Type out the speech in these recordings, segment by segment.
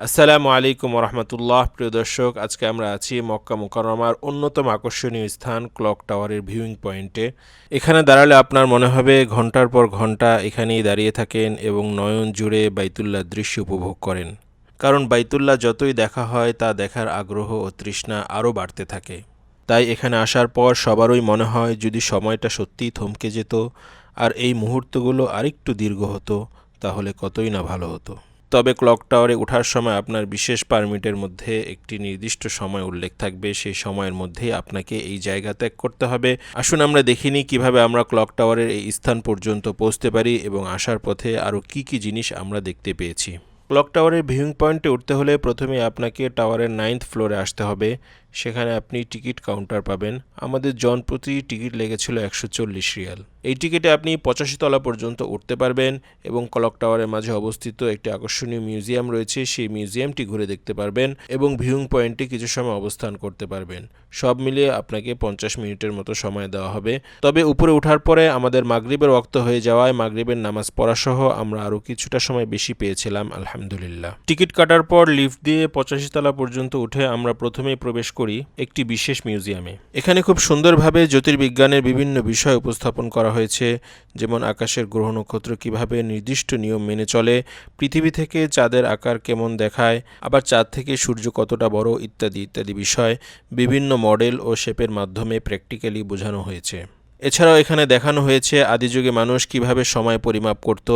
আসসালামু আলাইকুম রহমতুল্লাহ। প্রিয় দর্শক, আজকে আমরা আছি মক্কা মুকাররমার অন্যতম আকর্ষণীয় স্থান ক্লক টাওয়ারের ভিউইং পয়েন্টে। এখানে দাঁড়ালে আপনার মনে হবে ঘন্টার পর ঘন্টা এখানেই দাঁড়িয়ে থাকেন এবং নয়ন জুড়ে বাইতুল্লাহ দৃশ্য উপভোগ করেন। কারণ বাইতুল্লাহ যতই দেখা হয় তা দেখার আগ্রহ ও তৃষ্ণা আরও বাড়তে থাকে। তাই এখানে আসার পর সবারই মনে হয় যদি সময়টা সত্যিই থমকে যেত আর এই মুহূর্তগুলো আরেকটু দীর্ঘ হতো তাহলে কতই না ভালো হতো। তবে ক্লক টাওয়ারে ওঠার সময় আপনার বিশেষ পারমিটের মধ্যে একটি নির্দিষ্ট সময় উল্লেখ থাকবে। সেই সময়ের মধ্যেই আপনাকে এই জায়গা ত্যাগ করতে হবে। আসুন আমরা দেখিনি কিভাবে আমরা ক্লক টাওয়ারের এই স্থান পর্যন্ত পৌঁছতে পারি এবং আসার পথে আরও কি কি জিনিস আমরা দেখতে পেয়েছি। ক্লক টাওয়ারের ভিউইং পয়েন্টে উঠতে হলে প্রথমে আপনাকে টাওয়ারের 9th ফ্লোরে আসতে হবে। সেখানে আপনি টিকিট কাউন্টার পাবেন। আমাদের জনপ্রতি টিকিট লেগেছিল 140 রিয়াল। এই টিকিটে আপনি 85 তলা পর্যন্ত উঠতে পারবেন এবং ক্লক টাওয়ারের মাঝে অবস্থিত একটি আকর্ষণীয় মিউজিয়াম রয়েছে, সেই মিউজিয়ামটি ঘুরে দেখতে পারবেন এবং ভিউইং পয়েন্টে কিছু সময় অবস্থান করতে পারবেন। সব মিলিয়ে আপনাকে 50 মিনিটের মতো সময় দেওয়া হবে। তবে উপরে ওঠার পরে আমাদের মাগরিবের ওয়াক্ত হয়ে যাওয়ায় মাগরিবের নামাজ পড়াসহ আমরা আরও কিছুটা সময় বেশি পেয়েছিলাম আলহামদুলিল্লাহ। টিকিট কাটার পর লিফট দিয়ে 85 তলা পর্যন্ত উঠে আমরা প্রথমেই প্রবেশ করি একটি বিশেষ মিউজিয়ামে। এখানে খুব সুন্দরভাবে জ্যোতির্বিজ্ঞানের বিভিন্ন বিষয় উপস্থাপন করা হয়েছে, যেমন আকাশের গ্রহ নক্ষত্র কিভাবে নির্দিষ্ট নিয়ম মেনে চলে, পৃথিবী থেকে চাঁদের আকার কেমন দেখায়, আবার চাঁদ থেকে সূর্য কতটা বড় ইত্যাদি ইত্যাদি বিষয় বিভিন্ন মডেল ও শেপের মাধ্যমে প্র্যাকটিক্যালি বোঝানো হয়েছে। এছাড়াও এখানে দেখানো হয়েছে আদিযুগে মানুষ কিভাবে সময় পরিমাপ করত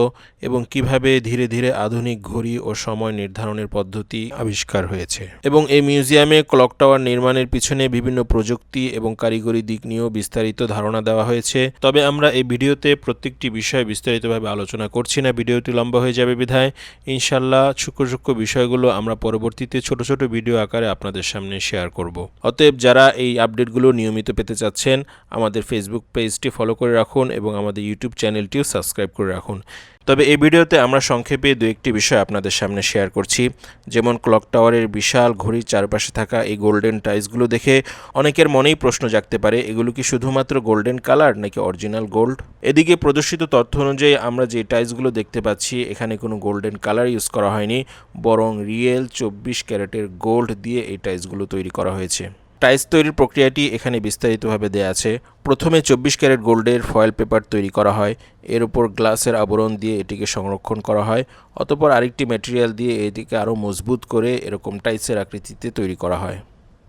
এবং কিভাবে ধীরে ধীরে আধুনিক ঘড়ি ও সময় নির্ধারণের পদ্ধতি আবিষ্কার হয়েছে। এবং এই মিউজিয়ামে ক্লক টাওয়ার নির্মাণের পিছনে বিভিন্ন প্রযুক্তি এবং কারিগরি দিক নিয়েও বিস্তারিত ধারণা দেওয়া হয়েছে। তবে আমরা এই ভিডিওতে প্রত্যেকটি বিষয় বিস্তারিতভাবে আলোচনা করছি না, ভিডিওটি লম্বা হয়ে যাবে বিধায় ইনশাল্লাহ সূক্ষ্ম সূক্ষ্ম বিষয়গুলো আমরা পরবর্তীতে ছোট ছোট ভিডিও আকারে আপনাদের সামনে শেয়ার করব। অতএব যারা এই আপডেটগুলো নিয়মিত পেতে চাচ্ছেন আমাদের ফেসবুক পেজটি ফলো করে রাখুন এবং আমাদের ইউটিউব চ্যানেলটিও সাবস্ক্রাইব করে রাখুন। তবে এই ভিডিওতে আমরা সংক্ষেপে দু একটি বিষয় আপনাদের সামনে শেয়ার করছি। যেমন ক্লক টাওয়ারের বিশাল ঘড়ির চারপাশে থাকা এই গোল্ডেন টাইলসগুলো দেখে অনেকের মনেই প্রশ্ন জাগতে পারে, এগুলো কি শুধুমাত্র গোল্ডেন কালার নাকি অরিজিনাল গোল্ড। এদিকে প্রদর্শিত তথ্য অনুযায়ী আমরা যে টাইলসগুলো দেখতে পাচ্ছি এখানে কোনো গোল্ডেন কালার ইউজ করা হয়নি, বরং রিয়েল 24 ক্যারেটের গোল্ড দিয়ে এই টাইলসগুলো তৈরি করা হয়েছে। টাইলস তৈরির প্রক্রিয়াটি এখানে বিস্তারিতভাবে দেয়া আছে। প্রথমে 24 ক্যারেট গোল্ডের ফয়েল পেপার তৈরি করা হয়, এর উপর গ্লাসের আবরণ দিয়ে এটিকে সংরক্ষণ করা হয়, অতঃপর আরেকটি ম্যাটেরিয়াল দিয়ে এটিকে আরও মজবুত করে এরকম টাইলসের আকৃতিতে তৈরি করা হয়।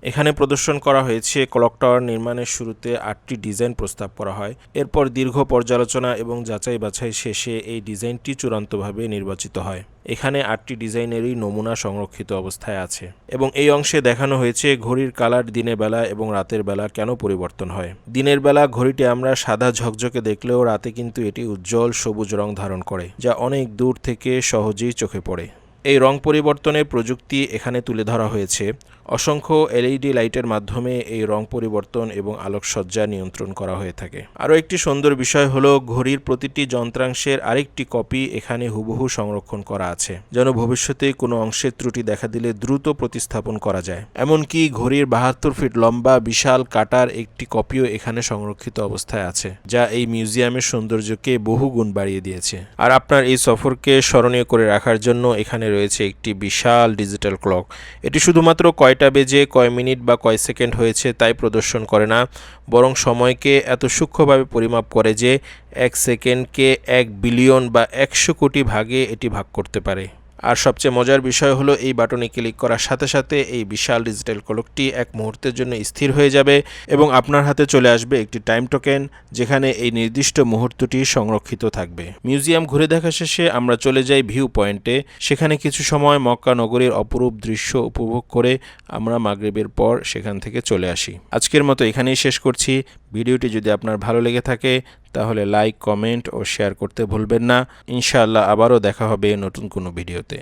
এখানে প্রদর্শন করা হয়েছে ক্লক টাওয়ার নির্মাণের শুরুতে 8টি ডিজাইন প্রস্তাব করা হয়। এরপর দীর্ঘ পর্যালোচনা এবং যাচাই বাছাই শেষে এই ডিজাইনটি চূড়ান্তভাবে নির্বাচিত হয়। এখানে 8টি ডিজাইনেরই নমুনা সংরক্ষিত অবস্থায় আছে এবং এই অংশে দেখানো হয়েছে ঘড়ির কালার দিনের বেলা এবং রাতের বেলা কেন পরিবর্তন হয়। দিনের বেলা ঘড়িটি আমরা সাদা ঝকঝকে দেখলেও রাতে কিন্তু এটি উজ্জ্বল সবুজ রং ধারণ করে, যা অনেক দূর থেকে সহজেই চোখে পড়ে। এই রং পরিবর্তনের প্রযুক্তি এখানে তুলে ধরা হয়েছে। অসংখ্য এলইডি লাইটের মাধ্যমে এই রং পরিবর্তন এবং আলোকসজ্জা নিয়ন্ত্রণ করা হয়ে থাকে। আরও একটি সুন্দর বিষয় হলো ঘড়ির প্রতিটি যন্ত্রাংশের আরেকটি কপি এখানে হুবহু সংরক্ষণ করা আছে, যেন ভবিষ্যতে কোনো অংশের ত্রুটি দেখা দিলে দ্রুত প্রতিস্থাপন করা যায়। এমনকি ঘড়ির 72 ফিট লম্বা বিশাল কাটার একটি কপিও এখানে সংরক্ষিত অবস্থায় আছে, যা এই মিউজিয়ামের সৌন্দর্যকে বহু গুণ বাড়িয়ে দিয়েছে। আর আপনার এই সফরকে স্মরণীয় করে রাখার জন্য এখানে রয়েছে একটি বিশাল ডিজিটাল ক্লক। এটি শুধুমাত্র কয়টা বেজে কয় মিনিট বা কয় সেকেন্ড হয়েছে তাই প্রদর্শন করে না, বরং সময়কে এত সূক্ষ্মভাবে পরিমাপ করে যে 1 সেকেন্ডকে 1 বিলিয়ন বা 100 কোটি ভাগে এটি ভাগ করতে পারে। আর সবচেয়ে মজার বিষয় হলো এই বাটনে ক্লিক করার সাথে সাথে এই বিশাল ডিজিটাল ক্লকটি এক মুহূর্তের জন্য স্থির হয়ে যাবে এবং আপনার হাতে চলে আসবে একটি টাইম টোকেন, যেখানে এই নির্দিষ্ট মুহূর্তটি সংরক্ষিত থাকবে। মিউজিয়াম ঘুরে দেখা শেষে আমরা চলে যাই ভিউ পয়েন্টে। সেখানে কিছু সময় মক্কা নগরীর অপরূপ দৃশ্য উপভোগ করে আমরা মাগরিবের পর সেখান থেকে চলে আসি। আজকের মতো এখানেই শেষ করছি। ভিডিওটি যদি আপনার ভালো লেগে থাকে তাহলে লাইক, কমেন্ট ও শেয়ার করতে ভুলবেন না। ইনশাআল্লাহ আবারও দেখা হবে নতুন কোনো ভিডিওতে।